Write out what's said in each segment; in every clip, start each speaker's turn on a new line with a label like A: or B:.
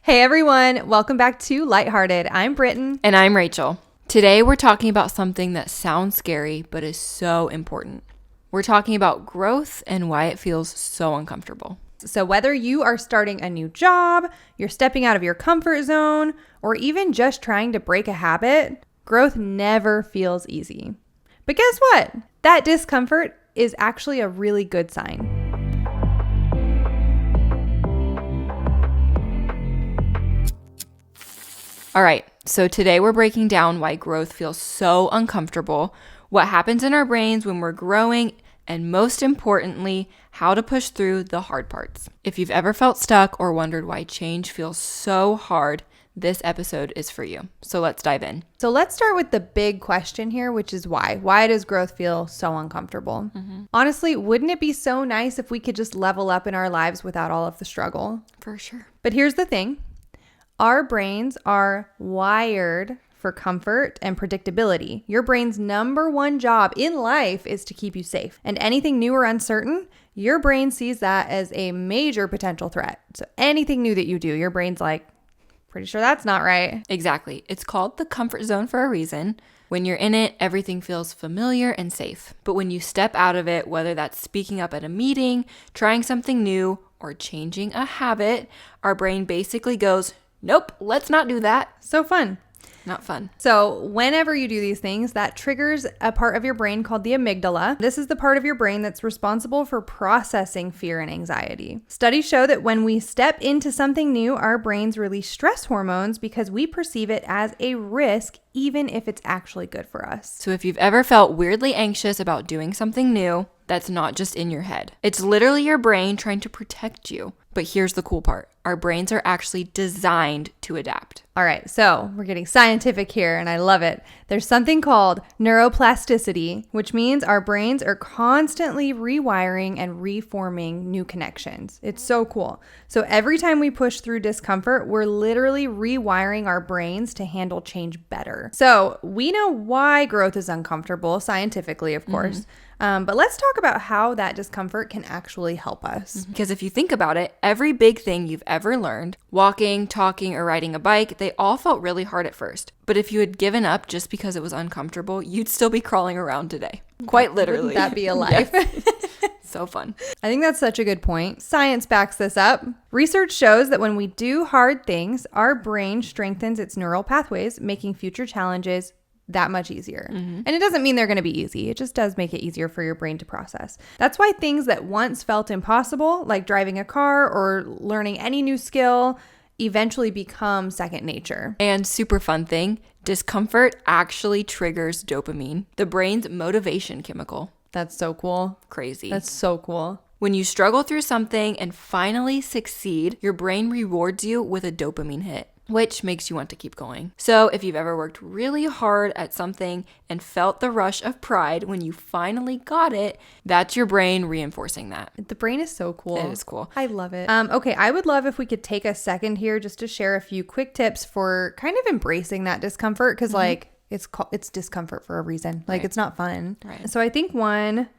A: Hey everyone, welcome back to LightHearted. I'm Britton.
B: And I'm Rachel. Today we're talking about something that sounds scary but is so important. We're talking about growth and why it feels so uncomfortable.
A: So whether you are starting a new job, you're stepping out of your comfort zone, or even just trying to break a habit, growth never feels easy. But guess what? That discomfort is actually a really good sign.
B: All right, so today we're breaking down why growth feels so uncomfortable, what happens in our brains when we're growing, and most importantly, how to push through the hard parts. If you've ever felt stuck or wondered why change feels so hard, this episode is for you. So let's dive in.
A: So let's start with the big question here, which is why. Why does growth feel so uncomfortable? Honestly, wouldn't it be so nice if we could just level up in our lives without all of the struggle?
B: For sure.
A: But here's the thing. Our brains are wired for comfort and predictability. Your brain's number one job in life is to keep you safe. And anything new or uncertain, your brain sees that as a major potential threat. So anything new that you do, your brain's like, pretty sure that's not right.
B: Exactly. It's called the comfort zone for a reason. When you're in it, everything feels familiar and safe. But when you step out of it, whether that's speaking up at a meeting, trying something new, or changing a habit, our brain basically goes, nope, let's not do that.
A: So fun.
B: Not fun.
A: So whenever you do these things, that triggers a part of your brain called the amygdala. This is the part of your brain that's responsible for processing fear and anxiety. Studies show that when we step into something new, our brains release stress hormones because we perceive it as a risk, even if it's actually good for us.
B: So if you've ever felt weirdly anxious about doing something new, that's not just in your head. It's literally your brain trying to protect you. But here's the cool part. Our brains are actually designed to adapt.
A: All right, so we're getting scientific here, and I love it. There's something called neuroplasticity, which means our brains are constantly rewiring and reforming new connections. It's so cool. So every time we push through discomfort, we're literally rewiring our brains to handle change better. So we know why growth is uncomfortable, scientifically, of course. But let's talk about how that discomfort can actually help us.
B: Because if you think about it, every big thing you've ever learned, walking, talking, or riding a bike, they all felt really hard at first. But if you had given up just because it was uncomfortable, you'd still be crawling around today. Quite literally.
A: Wouldn't that be a life?
B: So fun.
A: I think that's such a good point. Science backs this up. Research shows that when we do hard things, our brain strengthens its neural pathways, making future challenges that much easier. And it doesn't mean they're going to be easy. It just does make it easier for your brain to process. That's why things that once felt impossible, like driving a car or learning any new skill, eventually become second nature.
B: And super fun thing, discomfort actually triggers dopamine, the brain's motivation chemical.
A: That's so cool.
B: Crazy.
A: That's so cool.
B: When you struggle through something and finally succeed, your brain rewards you with a dopamine hit, which makes you want to keep going. So if you've ever worked really hard at something and felt the rush of pride when you finally got it, that's your brain reinforcing that.
A: The brain is so cool.
B: It is cool.
A: I love it. Okay, I would love if we could take a second here just to share a few quick tips for kind of embracing that discomfort, because it's discomfort for a reason. Like, it's not fun.
B: Right.
A: So I think one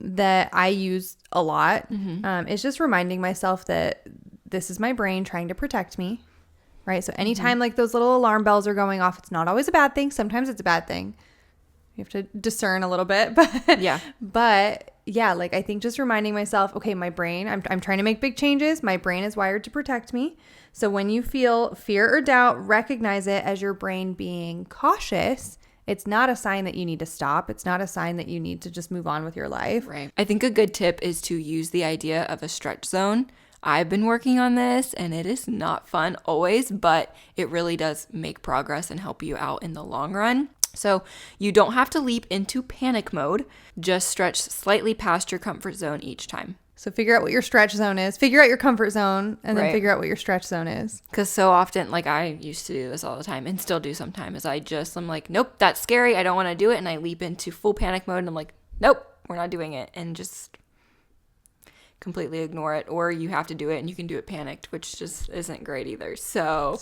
A: that I use a lot is just reminding myself that this is my brain trying to protect me. Right. So anytime like those little alarm bells are going off, it's not always a bad thing. Sometimes it's a bad thing. You have to discern a little bit. But yeah, like I think just reminding myself, okay, my brain, I'm trying to make big changes. My brain is wired to protect me. So when you feel fear or doubt, recognize it as your brain being cautious. It's not a sign that you need to stop. It's not a sign that you need to just move on with your life.
B: Right. I think a good tip is to use the idea of a stretch zone. I've been working on this and it is not fun always, but it really does make progress and help you out in the long run. So you don't have to leap into panic mode, just stretch slightly past your comfort zone each time.
A: So figure out what your stretch zone is, figure out your comfort zone, and then figure out what your stretch zone is.
B: Because so often, like I used to do this all the time and still do sometimes, I'm like, nope, that's scary. I don't want to do it. And I leap into full panic mode and I'm like, nope, we're not doing it. And just completely ignore it, or you have to do it and you can do it panicked, which just isn't great either. So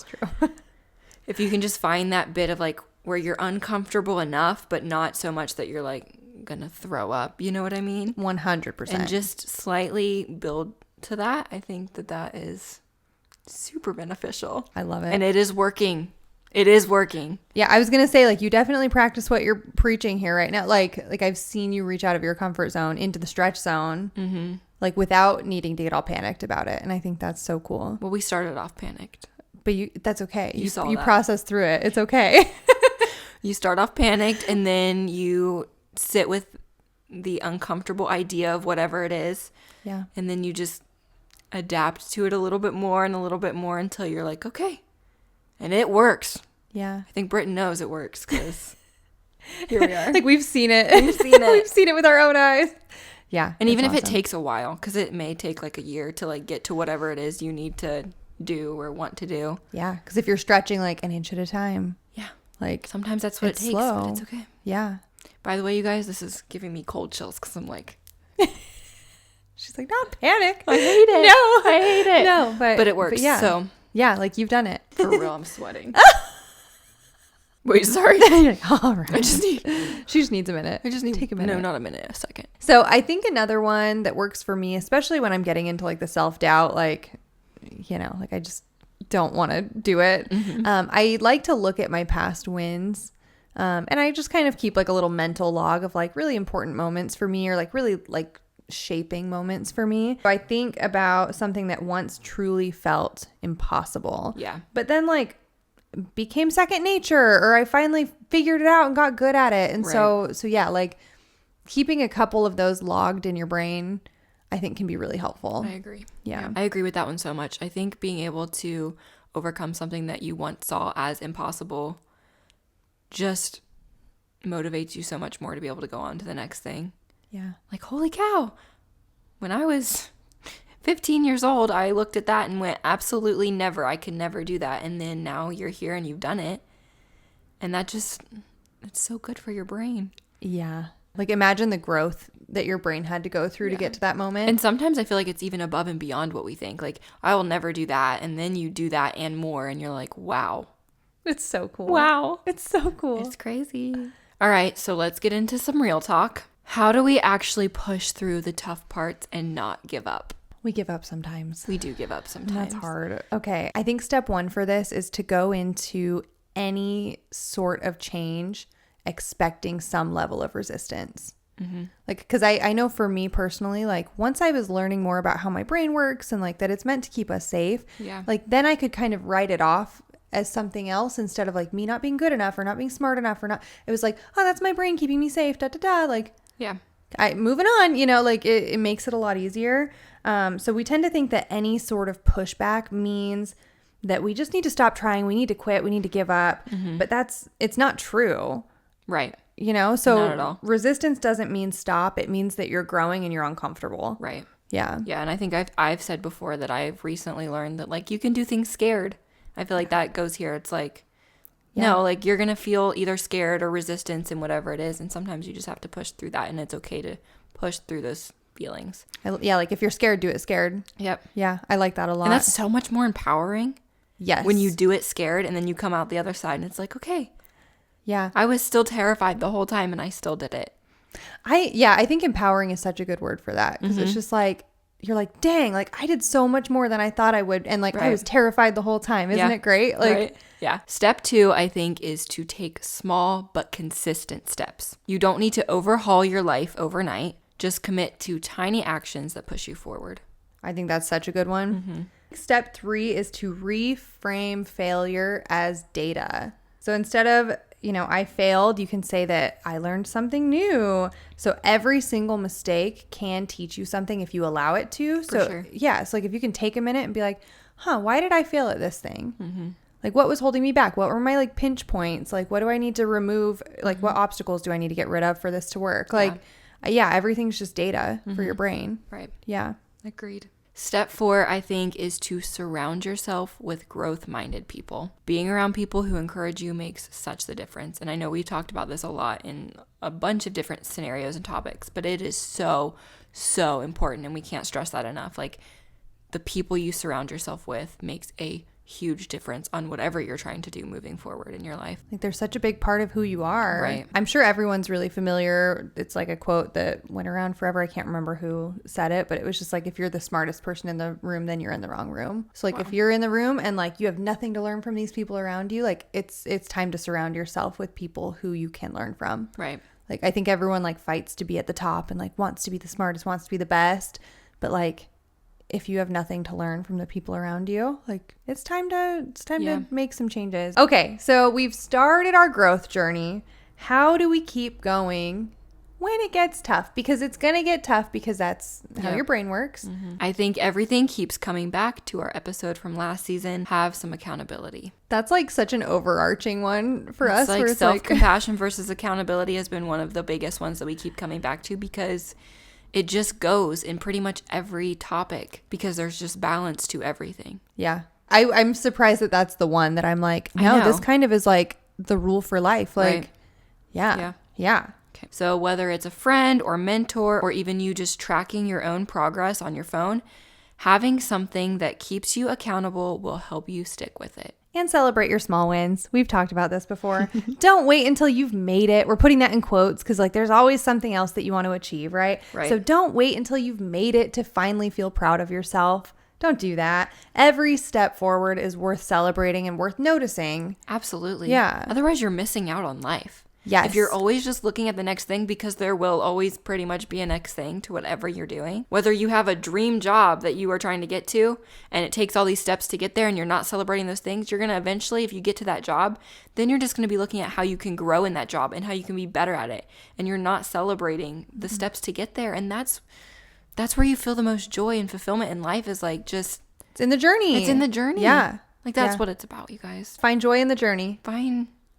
B: if you can just find that bit of like where you're uncomfortable enough, but not so much that you're like gonna throw up, you know what I mean?
A: 100%.
B: And just slightly build to that, I think that is super beneficial.
A: I love it.
B: And it is working. It is working.
A: Yeah, I was going to say, like, you definitely practice what you're preaching here right now. Like I've seen you reach out of your comfort zone into the stretch zone, like, without needing to get all panicked about it. And I think that's so cool.
B: Well, we started off panicked.
A: But that's okay.
B: You saw
A: you
B: that.
A: process through it. It's okay.
B: You start off panicked, and then you sit with the uncomfortable idea of whatever it is.
A: Yeah.
B: And then you just adapt to it a little bit more and a little bit more until you're like, okay. And it works.
A: Yeah.
B: I think Britton knows it works because here we are.
A: Like, we've seen it.
B: We've seen it.
A: We've seen it with our own eyes. Yeah.
B: And even if
A: awesome.
B: it takes a while, because it may take like a year to like get to whatever it is you need to do or want to do.
A: Yeah. Because if you're stretching like an inch at a time.
B: Yeah.
A: Like,
B: sometimes that's what it takes,
A: slow.
B: but it's okay.
A: Yeah.
B: By the way, you guys, this is giving me cold chills because I'm like...
A: She's like, not panic.
B: I hate it.
A: No.
B: I hate it.
A: No, but
B: it works.
A: But yeah.
B: So
A: yeah, like, you've done it.
B: for real, I'm sweating. Wait, sorry.
A: You're like, all right.
B: She
A: just needs a minute.
B: I just need
A: Take a minute.
B: No, not a minute, a second.
A: So I think another one that works for me, especially when I'm getting into like the self-doubt, like, you know, like I just don't want to do it. I like to look at my past wins. And I just kind of keep like a little mental log of like really important moments for me, or like really like shaping moments for me. I think about something that once truly felt impossible.
B: Yeah.
A: But then like became second nature, or I finally figured it out and got good at it. And so yeah, like keeping a couple of those logged in your brain, I think can be really helpful.
B: I agree.
A: Yeah.
B: I agree with that one so much. I think being able to overcome something that you once saw as impossible just motivates you so much more to be able to go on to the next thing.
A: Yeah.
B: Like, holy cow, when I was 15 years old, I looked at that and went, absolutely never. I could never do that. And then now you're here and you've done it. And that just, it's so good for your brain.
A: Yeah. Like, imagine the growth that your brain had to go through to get to that moment.
B: And sometimes I feel like it's even above and beyond what we think. Like, I will never do that. And then you do that and more. And you're like, wow.
A: It's so cool.
B: Wow.
A: It's so cool.
B: It's crazy. All right. So let's get into some real talk. How do we actually push through the tough parts and not give up?
A: We give up sometimes.
B: We do give up sometimes.
A: That's hard. Okay. I think step one for this is to go into any sort of change expecting some level of resistance. Like, because I know for me personally, like once I was learning more about how my brain works and like that it's meant to keep us safe, like then I could kind of write it off as something else instead of like me not being good enough or not being smart enough or not. It was like, oh, that's my brain keeping me safe, da da da. Like,
B: yeah,
A: moving on, you know, like it makes it a lot easier. So we tend to think that any sort of pushback means that we just need to stop trying. We need to quit. We need to give up. But it's not true.
B: Right.
A: You know, so
B: Not at all.
A: Resistance doesn't mean stop. It means that you're growing and you're uncomfortable.
B: Right.
A: Yeah.
B: Yeah. And I think I've said before that I've recently learned that like you can do things scared. I feel like that goes here. It's like, no, like you're going to feel either scared or resistance in whatever it is. And sometimes you just have to push through that, and it's okay to push through those feelings.
A: Yeah. Like if you're scared, do it scared.
B: Yep.
A: Yeah. I like that a lot.
B: And that's so much more empowering.
A: Yes.
B: When you do it scared and then you come out the other side and it's like, okay.
A: Yeah.
B: I was still terrified the whole time and I still did it.
A: I think empowering is such a good word for that, because it's just like, you're like, dang, like I did so much more than I thought I would. And like, I was terrified the whole time. Isn't it great? Like,
B: yeah. Step 2, I think, is to take small but consistent steps. You don't need to overhaul your life overnight. Just commit to tiny actions that push you forward.
A: I think that's such a good one. Step 3 is to reframe failure as data. So instead of, you know, I failed, you can say that I learned something new. So every single mistake can teach you something if you allow it to. Yeah, it's like if you can take a minute and be like, why did I fail at this thing? Like, what was holding me back? What were my like pinch points? Like, what do I need to remove? Like, what obstacles do I need to get rid of for this to work? Like, everything's just data for your brain.
B: Right.
A: Yeah.
B: Agreed. Step 4, I think, is to surround yourself with growth-minded people. Being around people who encourage you makes such the difference. And I know we've talked about this a lot in a bunch of different scenarios and topics, but it is so, so important. And we can't stress that enough. Like, the people you surround yourself with makes a huge difference on whatever you're trying to do moving forward in your life.
A: Like they're such a big part of who you are.
B: Right.
A: I'm sure everyone's really familiar. It's like a quote that went around forever. I can't remember who said it, but it was just like, if you're the smartest person in the room, then you're in the wrong room. So like if you're in the room and like you have nothing to learn from these people around you, like it's time to surround yourself with people who you can learn from.
B: Right.
A: Like I think everyone like fights to be at the top and like wants to be the smartest, wants to be the best. But like if you have nothing to learn from the people around you, like it's time to make some changes. Okay, so we've started our growth journey. How do we keep going when it gets tough? Because it's going to get tough, because that's how your brain works.
B: I think everything keeps coming back to our episode from last season. Have some accountability.
A: That's like such an overarching one for us.
B: Like
A: where it's
B: self-compassion versus accountability has been one of the biggest ones that we keep coming back to, because it just goes in pretty much every topic, because there's just balance to everything.
A: Yeah. I'm surprised that that's the one that I'm like, no, this kind of is like the rule for life. Like,
B: right.
A: Yeah.
B: Okay. So whether it's a friend or mentor, or even you just tracking your own progress on your phone, having something that keeps you accountable will help you stick with it.
A: And celebrate your small wins. We've talked about this before. Don't wait until you've made it. We're putting that in quotes because like there's always something else that you want to achieve, right? So don't wait until you've made it to finally feel proud of yourself. Don't do that. Every step forward is worth celebrating and worth noticing.
B: Absolutely.
A: Yeah.
B: Otherwise, you're missing out on life.
A: Yes.
B: If you're always just looking at the next thing, because there will always pretty much be a next thing to whatever you're doing. Whether you have a dream job that you are trying to get to and it takes all these steps to get there and you're not celebrating those things, you're going to eventually, if you get to that job, then you're just going to be looking at how you can grow in that job and how you can be better at it. And you're not celebrating the steps to get there. And that's where you feel the most joy and fulfillment in life, is like just...
A: It's in the journey.
B: It's in the journey.
A: Yeah.
B: Like that's what it's about, you guys.
A: Find joy in the journey.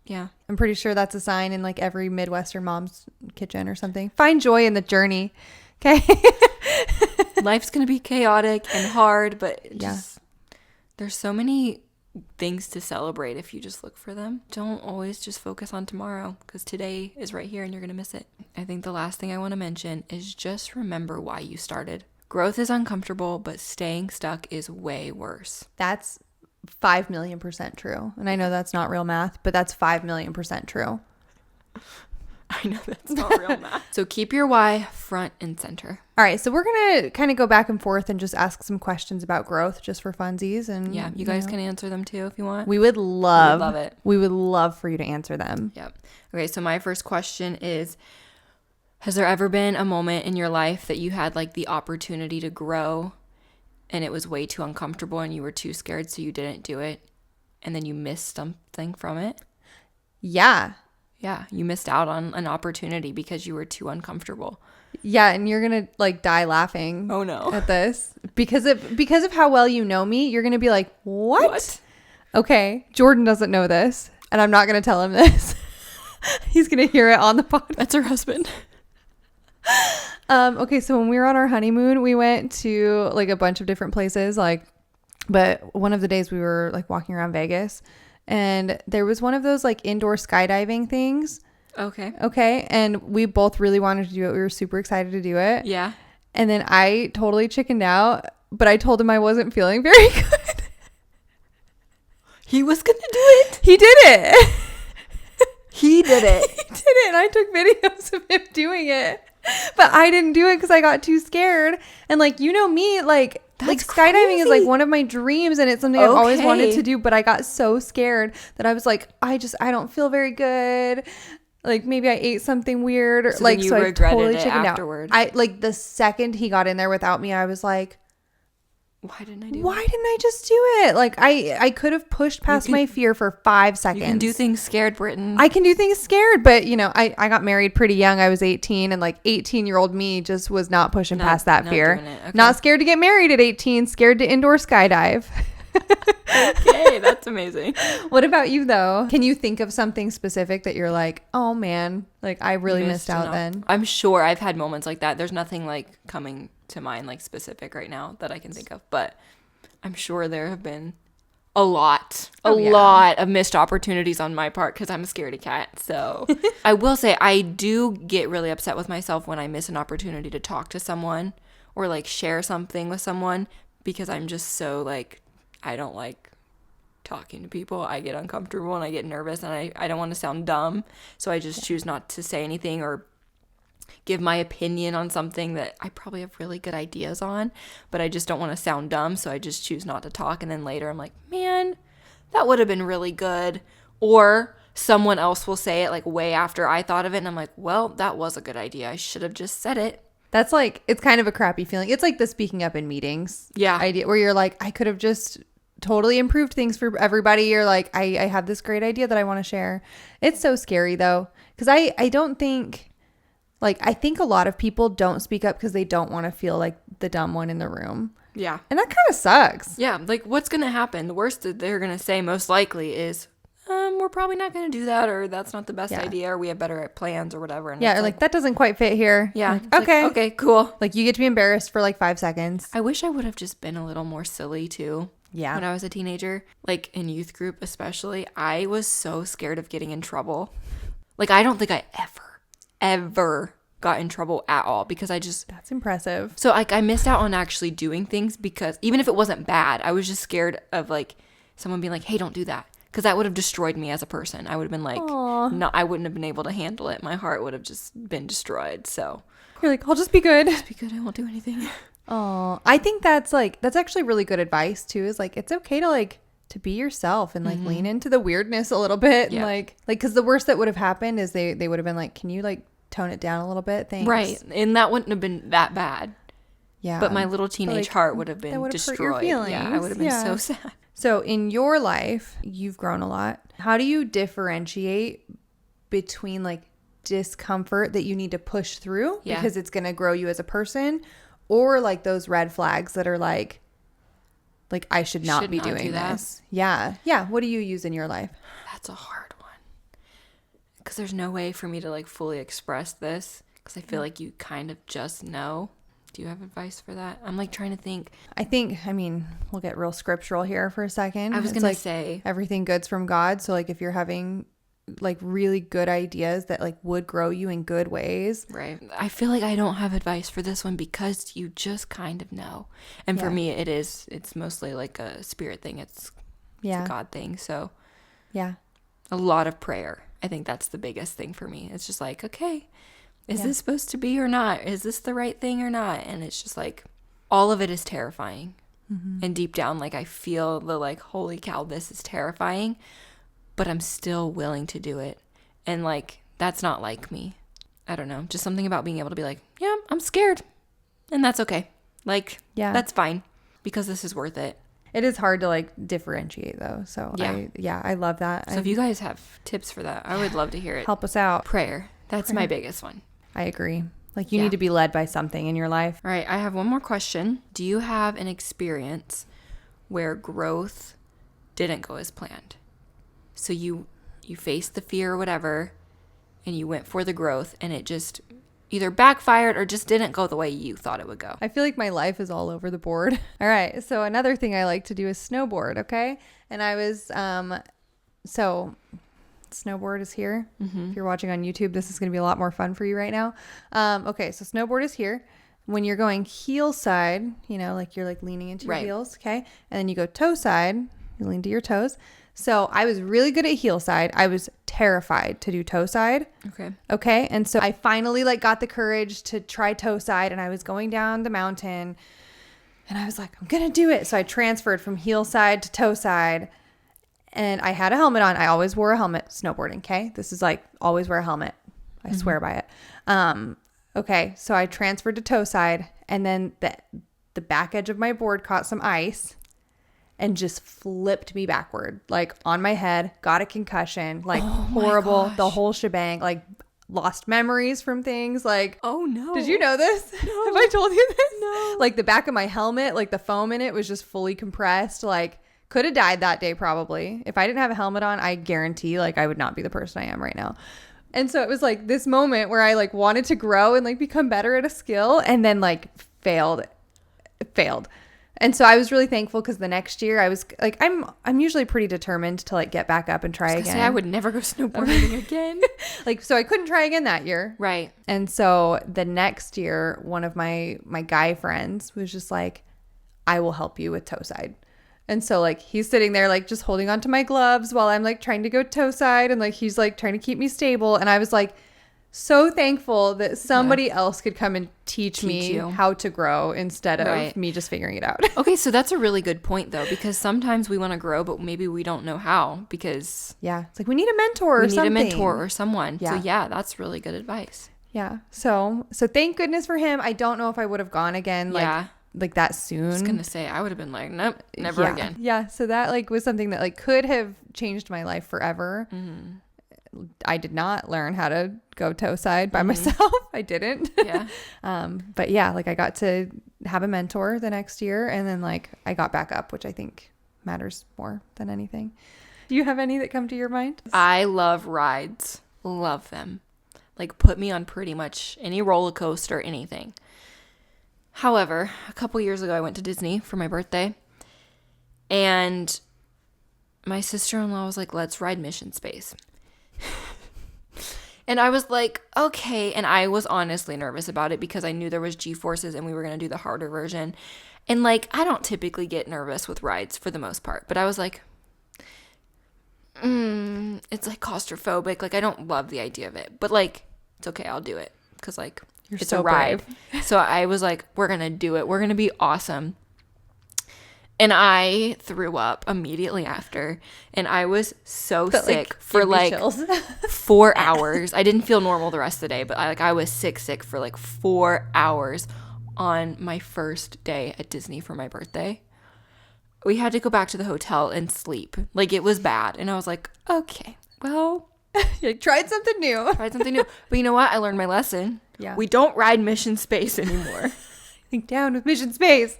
B: Yeah.
A: I'm pretty sure that's a sign in like every Midwestern mom's kitchen or something. Find joy in the journey. Okay.
B: Life's going to be chaotic and hard, but there's so many things to celebrate if you just look for them. Don't always just focus on tomorrow, because today is right here and you're going to miss it. I think the last thing I want to mention is just remember why you started. Growth is uncomfortable, but staying stuck is way worse.
A: That's 5 million % true. And I know that's not real math, but that's 5 million % true.
B: I know that's not real math. So keep your why front and center.
A: All right. So we're going to kind of go back and forth and just ask some questions about growth just for funsies. And
B: yeah, you guys can answer them too if you want.
A: We would love
B: it.
A: We would love for you to answer them.
B: Yep. Okay. So my first question is, has there ever been a moment in your life that you had like the opportunity to grow and it was way too uncomfortable and you were too scared, so you didn't do it, and then you missed something from it?
A: Yeah.
B: Yeah, you missed out on an opportunity because you were too uncomfortable.
A: Yeah, and you're going to like die laughing.
B: Oh no.
A: At this. Because of how well you know me, you're going to be like, "What?" Okay, Jordan doesn't know this, and I'm not going to tell him this. He's going to hear it on the podcast.
B: That's her husband.
A: Okay, so when we were on our honeymoon, we went to like a bunch of different places, but one of the days we were like walking around Vegas, and there was one of those like indoor skydiving things. Okay, and we both really wanted to do it. We were super excited to do it.
B: Yeah.
A: And then I totally chickened out, but I told him I wasn't feeling very good.
B: He was gonna do it.
A: He did it.
B: He did it.
A: He did it, and I took videos of him doing it. But I didn't do it because I got too scared. And like, you know me, like skydiving
B: crazy.
A: is like one of my dreams, and it's something I've always wanted to do. But I got so scared that I was like, I don't feel very good. Like maybe I ate something weird, or
B: so
A: like
B: you
A: so I totally
B: it
A: chickened
B: afterward.
A: out. I like the second he got in there without me, I was like,
B: why didn't I do it?
A: Why didn't I just do it? Like I could have pushed past my fear for 5 seconds.
B: You can do things scared, Britton.
A: I can do things scared, but you know, I got married pretty young. I was 18, and like 18-year-old me just was not pushing past that fear.
B: Okay.
A: Not scared to get married at 18, scared to indoor skydive.
B: Okay, that's amazing.
A: What about you though? Can you think of something specific that you're like, oh man, like I really missed out then?
B: I'm sure I've had moments like that. There's nothing like coming to mind like specific right now that I can think of, but I'm sure there have been a lot of missed opportunities on my part because I'm a scaredy cat. So I will say I do get really upset with myself when I miss an opportunity to talk to someone or like share something with someone, because I'm just so like, I don't like talking to people. I get uncomfortable and I get nervous, and I don't want to sound dumb. So I just choose not to say anything or give my opinion on something that I probably have really good ideas on, but I just don't want to sound dumb. So I just choose not to talk. And then later I'm like, man, that would have been really good. Or someone else will say it like way after I thought of it. And I'm like, well, that was a good idea. I should have just said it.
A: That's like, it's kind of a crappy feeling. It's like the speaking up in meetings idea where you're like, I could have just totally improved things for everybody. You're like, I have this great idea that I want to share. It's so scary though. Cause I don't think, like, I think a lot of people don't speak up because they don't want to feel like the dumb one in the room.
B: Yeah.
A: And that kind of sucks.
B: Yeah. Like, what's going to happen? The worst that they're going to say most likely is, we're probably not going to do that, or that's not the best idea, or we have better plans or whatever. And
A: yeah. Or like, that doesn't quite fit here.
B: Yeah.
A: Like, okay.
B: Like, okay, cool.
A: Like, you get to be embarrassed for like 5 seconds.
B: I wish I would have just been a little more silly too.
A: Yeah.
B: When I was a teenager, like in youth group especially, I was so scared of getting in trouble. Like, I don't think I ever got in trouble at all because I just...
A: That's impressive.
B: So, like, I missed out on actually doing things because even if it wasn't bad, I was just scared of, like, someone being like, hey, don't do that. Because that would have destroyed me as a person. I would have been like, no, I wouldn't have been able to handle it. My heart would have just been destroyed. So...
A: You're like, I'll just be good.
B: Just be good. I won't do anything.
A: Oh, I think that's actually really good advice too, is like, it's okay to like, to be yourself and like lean into the weirdness a little bit. Yeah. And like, cause the worst that would have happened is they would have been like, can you like tone it down a little bit? Thanks.
B: Right. And that wouldn't have been that bad.
A: Yeah.
B: But my little teenage heart would have been destroyed. Hurt your feelings. Yeah. I would have been so sad.
A: So in your life, you've grown a lot. How do you differentiate between like discomfort that you need to push through because it's going to grow you as a person, or like those red flags that are like I should not be doing this? Yeah. What do you use in your life?
B: That's a hard one because there's no way for me to like fully express this because I feel like you kind of just know. Do you have advice for that? I'm like trying to think. I mean, we'll get real scriptural here for a second. I was going to say
A: everything good's from God. So like if you're having like really good ideas that like would grow you in good ways. Right.
B: I feel like I don't have advice for this one because you just kind of know. And for me, it's mostly like a spirit thing. It's a God thing. So a lot of prayer. I think that's the biggest thing for me. It's just like, okay, is this supposed to be or not? Is this the right thing or not? And it's just like, all of it is terrifying. Mm-hmm. And deep down, like I feel the like, holy cow, this is terrifying. But I'm still willing to do it. And like, that's not like me. I don't know. Just something about being able to be like, yeah, I'm scared. And that's okay. Like, that's fine. Because this is worth it.
A: It is hard to like differentiate though. So I love that.
B: So if you guys have tips for that, I would love to hear it.
A: Help us out.
B: Prayer. That's my biggest one.
A: I agree. Like you need to be led by something in your life.
B: All right. I have one more question. Do you have an experience where growth didn't go as planned? So you faced the fear or whatever, and you went for the growth, and it just either backfired or just didn't go the way you thought it would go.
A: I feel like my life is all over the board. All right. So another thing I like to do is snowboard. Okay. And I was, so snowboard is here. Mm-hmm. If you're watching on YouTube, this is going to be a lot more fun for you right now. Okay. So snowboard is here. When you're going heel side, you know, like you're like leaning into your heels. Okay. And then you go toe side, you lean to your toes. So I was really good at heel side. I was terrified to do toe side. Okay. And so I finally like got the courage to try toe side, and I was going down the mountain and I was like, I'm going to do it. So I transferred from heel side to toe side, and I had a helmet on. I always wore a helmet snowboarding. Okay. This is like always wear a helmet. I swear by it. Okay. So I transferred to toe side, and then the back edge of my board caught some ice and just flipped me backward, like on my head, got a concussion, like horrible, the whole shebang, like lost memories from things, like,
B: oh no.
A: Did you know this?
B: No.
A: Have I told you this?
B: No.
A: Like the back of my helmet, like the foam in it was just fully compressed, like could have died that day probably. If I didn't have a helmet on, I guarantee like I would not be the person I am right now. And so it was like this moment where I like wanted to grow and like become better at a skill, and then like failed. And so I was really thankful because the next year I was like, I'm usually pretty determined to like get back up and try again.
B: I would never go snowboarding again.
A: Like, so I couldn't try again that year.
B: Right.
A: And so the next year, one of my guy friends was just like, I will help you with toe side. And so like he's sitting there like just holding onto my gloves while I'm like trying to go toe side, and like he's like trying to keep me stable. And I was like so thankful that somebody else could come and teach me how to grow instead of me just figuring it out.
B: Okay, so that's a really good point though, because sometimes we want to grow, but maybe we don't know how, because
A: it's like we need a mentor or something.
B: We need a mentor or someone. So yeah, that's really good advice.
A: Yeah. So thank goodness for him. I don't know if I would have gone again like that soon.
B: I was gonna say I would have been like, nope, never again.
A: Yeah. So that like was something that like could have changed my life forever. I did not learn how to go toe side by myself. I didn't.
B: Yeah.
A: But yeah, like I got to have a mentor the next year, and then like I got back up, which I think matters more than anything. Do you have any that come to your mind?
B: I love rides. Love them. Like put me on pretty much any roller coaster, anything. However, a couple years ago I went to Disney for my birthday, and my sister-in-law was like, let's ride Mission Space. And I was like, okay. And I was honestly nervous about it because I knew there was G-forces and we were going to do the harder version. And like, I don't typically get nervous with rides for the most part, but I was like, it's like claustrophobic. Like, I don't love the idea of it, but like, it's okay. I'll do it. Cause like, it's so a ride. So I was like, we're going to do it. We're going to be awesome. And I threw up immediately after, and I was so sick for like 4 hours. I didn't feel normal the rest of the day, but I was sick for like 4 hours on my first day at Disney for my birthday. We had to go back to the hotel and sleep. Like, it was bad. And I was like, okay, well,
A: you tried something new.
B: But you know what? I learned my lesson.
A: Yeah.
B: We don't ride Mission Space anymore.
A: Think down with Mission Space.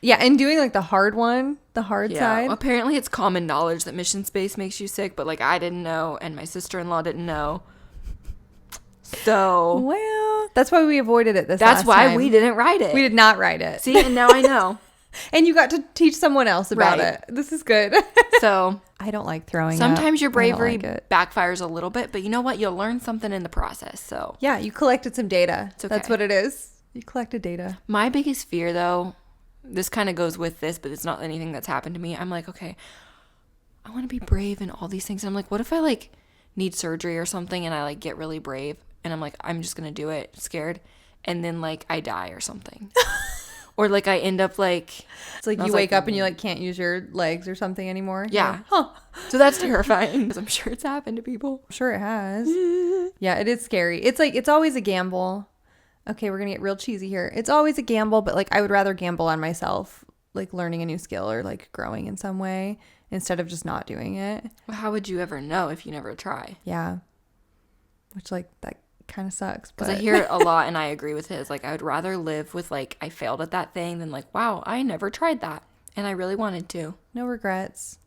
A: Yeah, and doing like the hard side.
B: Apparently it's common knowledge that Mission Space makes you sick, but like I didn't know, and my sister-in-law didn't know. So
A: well, that's why we avoided it this last time.
B: That's why we didn't ride it.
A: We did not ride it.
B: See, and now I know.
A: And you got to teach someone else about it. This is good.
B: So
A: I don't like throwing up.
B: Sometimes your bravery backfires a little bit, but you know what? You'll learn something in the process. So
A: yeah, you collected some data.
B: It's okay.
A: That's what it is. You collected data.
B: My biggest fear, though, this kind of goes with this, but it's not anything that's happened to me. I'm like, okay, I want to be brave and all these things. And I'm like, what if I like need surgery or something and I like get really brave and I'm like, I'm just going to do it scared. And then like I die or something. Or like I end up like.
A: It's like you wake up and you like can't use your legs or something anymore.
B: Yeah. Huh. So that's terrifying because I'm sure it's happened to people.
A: I'm sure it has. Yeah, it is scary. It's like, it's always a gamble. Okay, we're going to get real cheesy here. It's always a gamble, but like I would rather gamble on myself, like learning a new skill or like growing in some way instead of just not doing it.
B: Well, how would you ever know if you never try?
A: Yeah. Which like that kind of sucks.
B: Because I hear it a lot and I agree with his. Like I would rather live with like I failed at that thing than like, wow, I never tried that. And I really wanted to.
A: No regrets.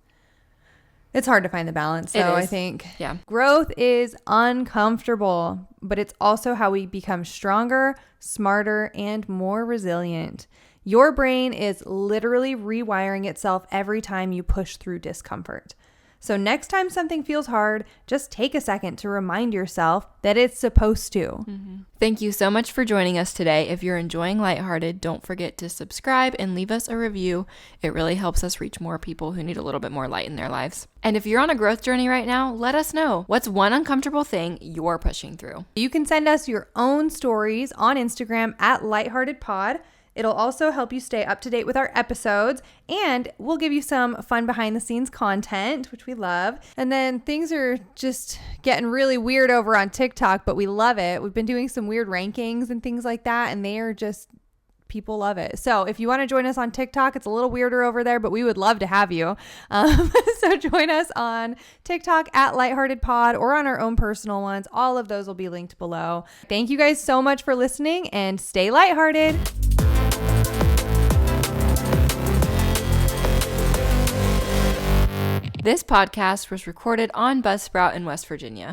A: It's hard to find the balance, though, I think.
B: Yeah.
A: Growth is uncomfortable, but it's also how we become stronger, smarter, and more resilient. Your brain is literally rewiring itself every time you push through discomfort. So next time something feels hard, just take a second to remind yourself that it's supposed to.
B: Mm-hmm. Thank you so much for joining us today. If you're enjoying LightHearted, don't forget to subscribe and leave us a review. It really helps us reach more people who need a little bit more light in their lives. And if you're on a growth journey right now, let us know. What's one uncomfortable thing you're pushing through?
A: You can send us your own stories on Instagram at LightHeartedPod. It'll also help you stay up to date with our episodes, and we'll give you some fun behind the scenes content, which we love. And then things are just getting really weird over on TikTok, but we love it. We've been doing some weird rankings and things like that, and they are just, people love it. So if you want to join us on TikTok, it's a little weirder over there, but we would love to have you. So join us on TikTok at LightHeartedPod or on our own personal ones. All of those will be linked below. Thank you guys so much for listening, and stay lighthearted.
B: This podcast was recorded on Buzzsprout in West Virginia.